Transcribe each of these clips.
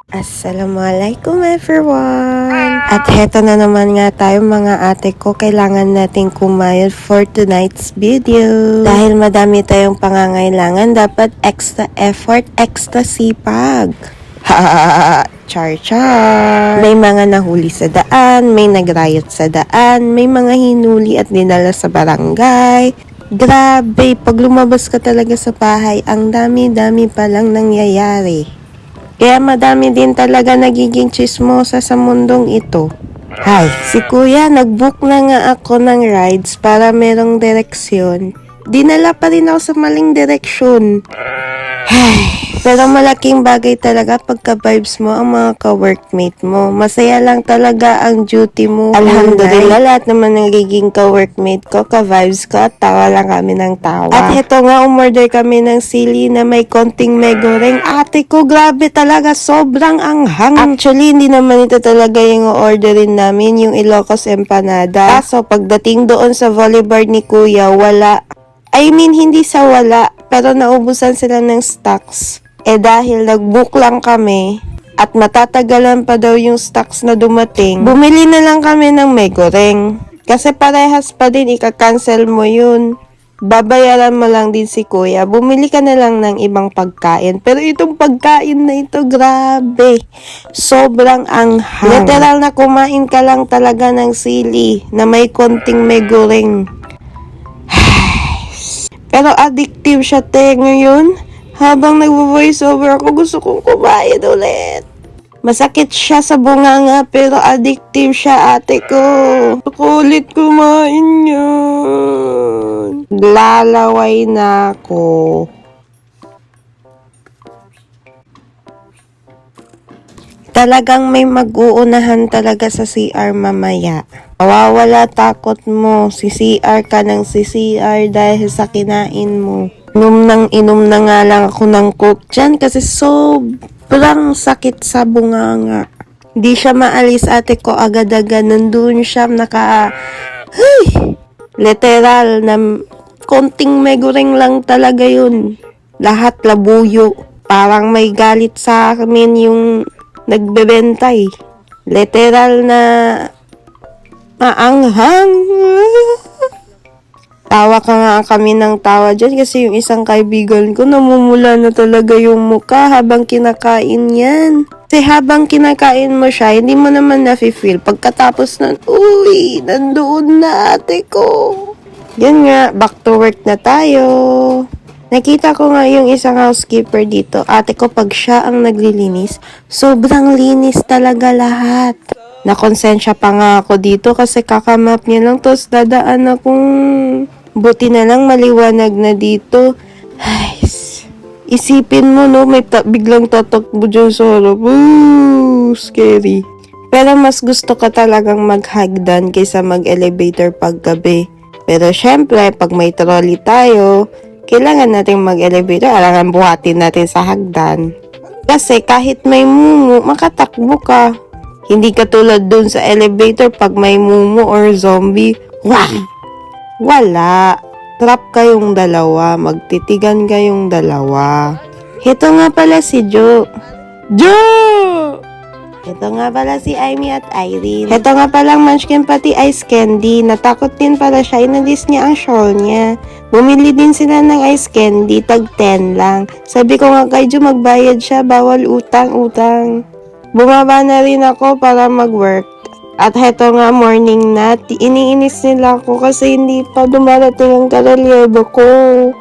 Assalamualaikum everyone! At heto na naman nga tayo mga ate ko, kailangan nating kumayod for tonight's video. Dahil madami tayong pangangailangan, dapat extra effort, extra sipag. Ha! Char! May mga nahuli sa daan, may nagrayot sa daan, may mga hinuli at dinala sa barangay. Grabe, pag lumabas ka talaga sa bahay, ang dami-dami palang nangyayari. Kaya madami din talaga nagiging chismosa sa mundong ito. Hi, si kuya nag-book na nga ako ng rides para merong direksyon. Dinala pa rin ako sa maling direksyon. Pero malaking bagay talaga pagka-vibes mo ang mga ka-workmate mo. Masaya lang talaga ang duty mo. Alhamdulillah, lahat naman nagiging ka-workmate ko, ka-vibes ko, at tawa lang kami ng tawa. At heto nga, umorder kami ng sili na may konting megoreng. Ate ko, grabe talaga, sobrang anghang. Actually, hindi naman ito talaga yung orderin namin, yung Ilocos Empanada. Kaso, pagdating doon sa volleyball ni kuya, wala. I mean, hindi sa wala, pero naubusan sila ng stocks. Dahil nag-book lang kami at matatagalan pa daw yung stocks na dumating, bumili na lang kami ng megoreng. Kasi parehas pa din, ika-cancel mo yun. Babayaran mo lang din si kuya. Bumili ka na lang ng ibang pagkain. Pero itong pagkain na ito, grabe. Sobrang anghang. Literal na kumain ka lang talaga ng sili na may konting megoreng. Pero addictive siya ngayon. Habang nagvo-voice over ako, gusto kong kumain ulit. Masakit siya sa bunganga pero addictive siya, ate ko. Kulit kumain yan. Lalaway na ako. Talagang may mag-uunahan talaga sa CR mamaya. Mawawala takot mo, si CR ka ng si CR dahil sa kinain mo. Inom na nga lang ako ng coke dyan kasi sobrang sakit sa bunganga. Di siya maalis, ate ko, agad-agad nandun siya literal na konting megoreng lang talaga yun. Lahat labuyo. Parang may galit sa amin yung nagbebenta eh. Literal na maanghang. Tawa ka nga kami ng tawa dyan kasi yung isang kaibigan ko namumula na talaga yung muka habang kinakain yan. Kasi habang kinakain mo siya, hindi mo naman nafe-feel. Pagkatapos nun, uy, nandoon na ate ko. Yan nga, back to work na tayo. Nakita ko nga yung isang housekeeper dito. Ate ko, pag siya ang naglilinis, sobrang linis talaga lahat. Nakonsensya pa nga ako dito kasi kakamap niya lang, tapos dadaan akong buti na lang maliwanag na dito. Ay, isipin mo no, may biglang tatakbo dyan sa harap. Ooh, scary. Pero mas gusto ka talagang maghagdan kaysa mag-elevator paggabi. Pero syempre, pag may trolley tayo, kailangan natin mag-elevator, alangan buhatin natin sa hagdan. Kasi kahit may mumu, makatakbo ka. Hindi katulad dun sa elevator pag may mumu or zombie. Wala. Trap kayong dalawa. Magtitigan kayong dalawa. Ito nga pala si Jo. Ito nga pala si Amy at Irene. Ito nga palang munchkin pati ice candy. Natakot din pala siya. Inalis niya ang shawl niya. Bumili din sila ng ice candy. Tag 10 lang. Sabi ko nga kay Jo, magbayad siya. Bawal utang. Bumaba na rin ako para mag-work. At heto nga, morning na. Iniinis nila ako kasi hindi pa dumarating ang karelyebo ko.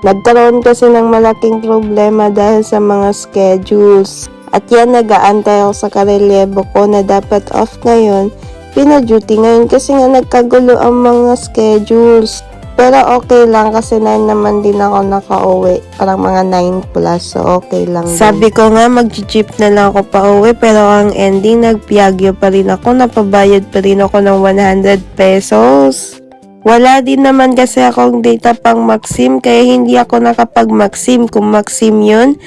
Nagkaroon kasi ng malaking problema dahil sa mga schedules. At yan, nag-aantay ako sa karelyebo ko na dapat off ngayon. Pina-duty ngayon kasi nga nagkagulo ang mga schedules. Pero okay lang kasi 9 naman din ako nakauwi. Parang mga 9 plus, so okay lang din. Sabi ko nga mag-jeep na lang ako pa uwi, pero ang ending nagpiagyo pa rin ako. Napabayad pa rin ako ng 100 pesos. Wala din naman kasi akong data pang Maxim, kaya hindi ako nakapag-Maxim. Kung Maxim yun,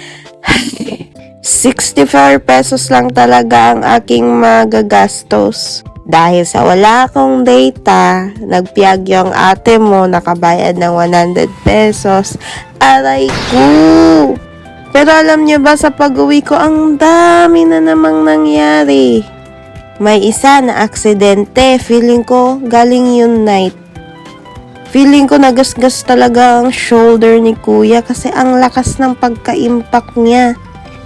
64 pesos lang talaga ang aking magagastos. Dahil sa wala akong data, nagpiyagyo ang ate mo, nakabayad ng 100 pesos. Aray ko! Pero alam niyo ba, sa pag-uwi ko, ang dami na namang nangyari. May isa na aksidente. Feeling ko galing yun night. Feeling ko nagasgas talaga ang shoulder ni kuya kasi ang lakas ng pagka-impact niya.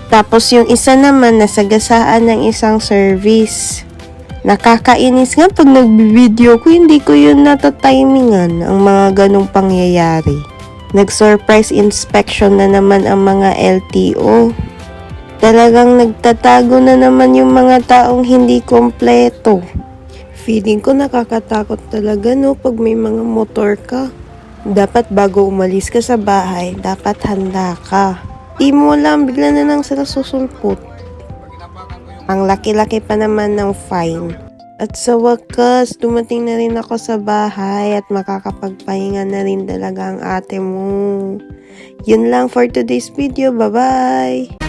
Tapos yung isa naman nasagasaan ng isang service. Nakakainis nga pag nagbi-video ko, hindi ko yun natatimingan ang mga ganong pangyayari. Nag-surprise inspection na naman ang mga LTO. Talagang nagtatago na naman yung mga taong hindi kompleto. Feeling ko nakakatakot talaga no pag may mga motor ka. Dapat bago umalis ka sa bahay, dapat handa ka. Di mo lang, bigla na lang sila susulpot. Ang laki-laki pa naman ng fine. At sa wakas, dumating na rin ako sa bahay at makakapagpahinga na rin talaga ang ate mo. Yun lang for today's video. Bye-bye!